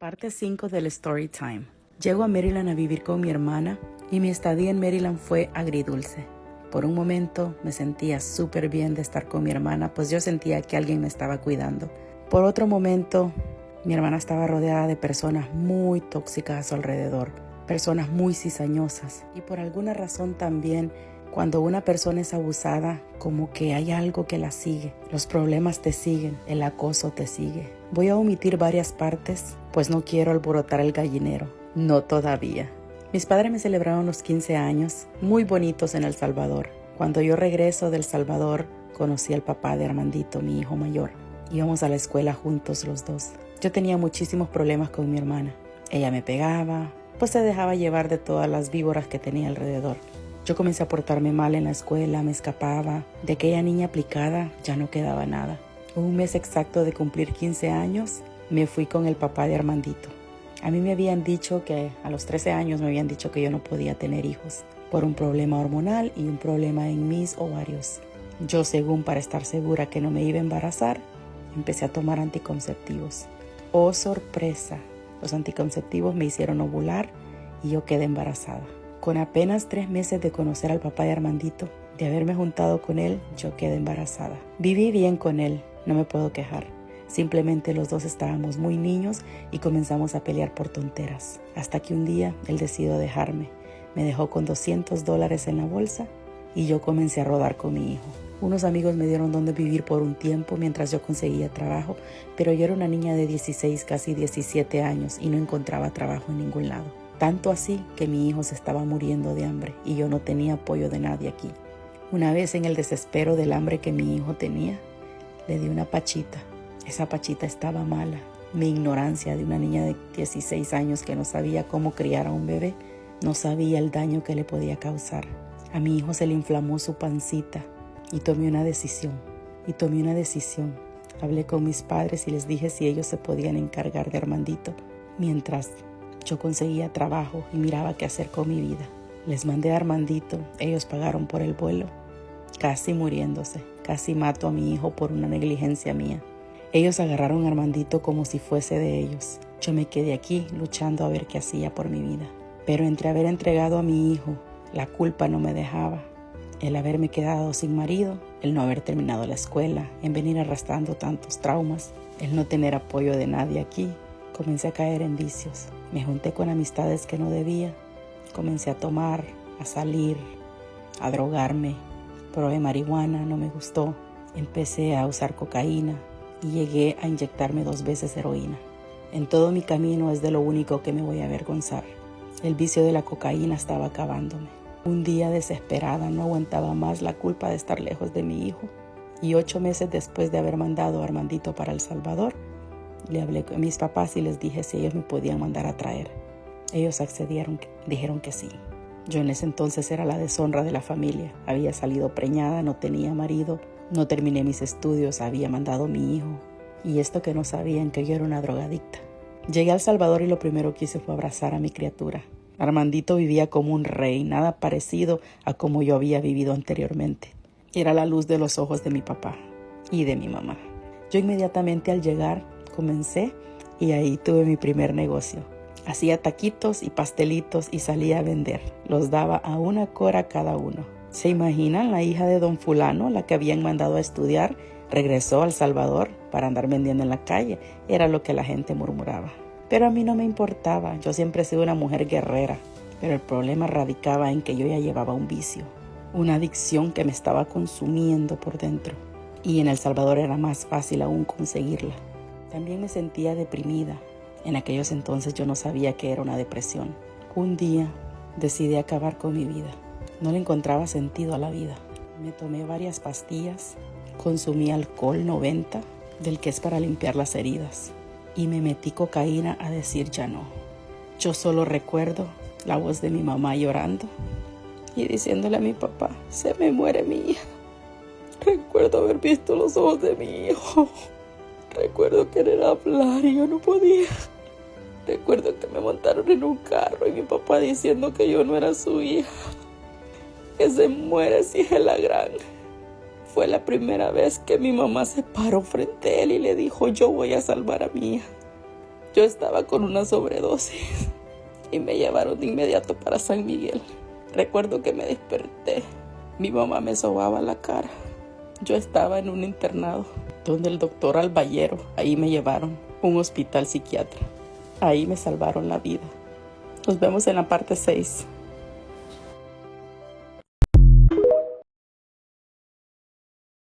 Parte 5 del Story Time. Llego a Maryland a vivir con mi hermana y mi estadía en Maryland fue agridulce. Por un momento me sentía súper bien de estar con mi hermana, pues yo sentía que alguien me estaba cuidando. Por otro momento, mi hermana estaba rodeada de personas muy tóxicas a su alrededor, personas muy cizañosas. Y por alguna razón también, cuando una persona es abusada, como que hay algo que la sigue. Los problemas te siguen, el acoso te sigue. Voy a omitir varias partes, pues no quiero alborotar el gallinero. No todavía. Mis padres me celebraron los 15 años, muy bonitos en El Salvador. Cuando yo regreso del Salvador, conocí al papá de Armandito, mi hijo mayor. Íbamos a la escuela juntos los dos. Yo tenía muchísimos problemas con mi hermana. Ella me pegaba, pues se dejaba llevar de todas las víboras que tenía alrededor. Yo comencé a portarme mal en la escuela, me escapaba. De aquella niña aplicada ya no quedaba nada. Un mes exacto de cumplir 15 años, me fui con el papá de Armandito. A mí me habían dicho que a los 13 años me habían dicho que yo no podía tener hijos por un problema hormonal y un problema en mis ovarios. Yo, según para estar segura que no me iba a embarazar, empecé a tomar anticonceptivos. ¡Oh, sorpresa! Los anticonceptivos me hicieron ovular y yo quedé embarazada. Con apenas 3 meses de conocer al papá de Armandito, de haberme juntado con él, yo quedé embarazada. Viví bien con él, no me puedo quejar. Simplemente los dos estábamos muy niños y comenzamos a pelear por tonteras. Hasta que un día él decidió dejarme. Me dejó con $200 en la bolsa y yo comencé a rodar con mi hijo. Unos amigos me dieron donde vivir por un tiempo mientras yo conseguía trabajo, pero yo era una niña de 16, casi 17 años y no encontraba trabajo en ningún lado. Tanto así que mi hijo se estaba muriendo de hambre y yo no tenía apoyo de nadie aquí. Una vez, en el desespero del hambre que mi hijo tenía, le di una pachita. Esa pachita estaba mala. Mi ignorancia de una niña de 16 años que no sabía cómo criar a un bebé, no sabía el daño que le podía causar. A mi hijo se le inflamó su pancita y tomé una decisión. Hablé con mis padres y les dije si ellos se podían encargar de Armandito mientras yo conseguía trabajo y miraba qué hacer con mi vida. Les mandé a Armandito, ellos pagaron por el vuelo, casi muriéndose. Casi mato a mi hijo por una negligencia mía. Ellos agarraron a Armandito como si fuese de ellos. Yo me quedé aquí luchando a ver qué hacía por mi vida. Pero entre haber entregado a mi hijo, la culpa no me dejaba. El haberme quedado sin marido, el no haber terminado la escuela, en venir arrastrando tantos traumas, el no tener apoyo de nadie aquí, comencé a caer en vicios. Me junté con amistades que no debía. Comencé a tomar, a salir, a drogarme. Probé marihuana, no me gustó. Empecé a usar cocaína y llegué a inyectarme 2 veces heroína. En todo mi camino es de lo único que me voy a avergonzar. El vicio de la cocaína estaba acabándome. Un día, desesperada, no aguantaba más la culpa de estar lejos de mi hijo. Y 8 meses después de haber mandado a Armandito para El Salvador, le hablé con mis papás y les dije si ellos me podían mandar a traer. Ellos accedieron, dijeron que sí. Yo en ese entonces era la deshonra de la familia. Había salido preñada, no tenía marido, no terminé mis estudios, había mandado a mi hijo. Y esto que no sabían, que yo era una drogadicta. Llegué a El Salvador y lo primero que hice fue abrazar a mi criatura. Armandito vivía como un rey, nada parecido a como yo había vivido anteriormente. Era la luz de los ojos de mi papá y de mi mamá. Yo inmediatamente al llegar comencé y ahí tuve mi primer negocio. Hacía taquitos y pastelitos y salía a vender. Los daba a 1 cora cada uno. ¿Se imaginan? La hija de don fulano, la que habían mandado a estudiar, regresó a El Salvador para andar vendiendo en la calle. Era lo que la gente murmuraba. Pero a mí no me importaba. Yo siempre he sido una mujer guerrera. Pero el problema radicaba en que yo ya llevaba un vicio. Una adicción que me estaba consumiendo por dentro. Y en El Salvador era más fácil aún conseguirla. También me sentía deprimida. En aquellos entonces yo no sabía qué era una depresión. Un día decidí acabar con mi vida. No le encontraba sentido a la vida. Me tomé varias pastillas, consumí alcohol 90, del que es para limpiar las heridas, y me metí cocaína a decir ya no. Yo solo recuerdo la voz de mi mamá llorando y diciéndole a mi papá, se me muere mi hija. Recuerdo haber visto los ojos de mi hijo. Recuerdo querer hablar y yo no podía. Recuerdo que me montaron en un carro y mi papá diciendo que yo no era su hija. Que se muere si es la gran. Fue la primera vez que mi mamá se paró frente a él y le dijo, yo voy a salvar a mi hija. Yo estaba con una sobredosis y me llevaron de inmediato para San Miguel. Recuerdo que me desperté. Mi mamá me sobaba la cara. Yo estaba en un internado donde el doctor Albayero, ahí me llevaron, un hospital psiquiatra. Ahí me salvaron la vida. Nos vemos en la parte 6.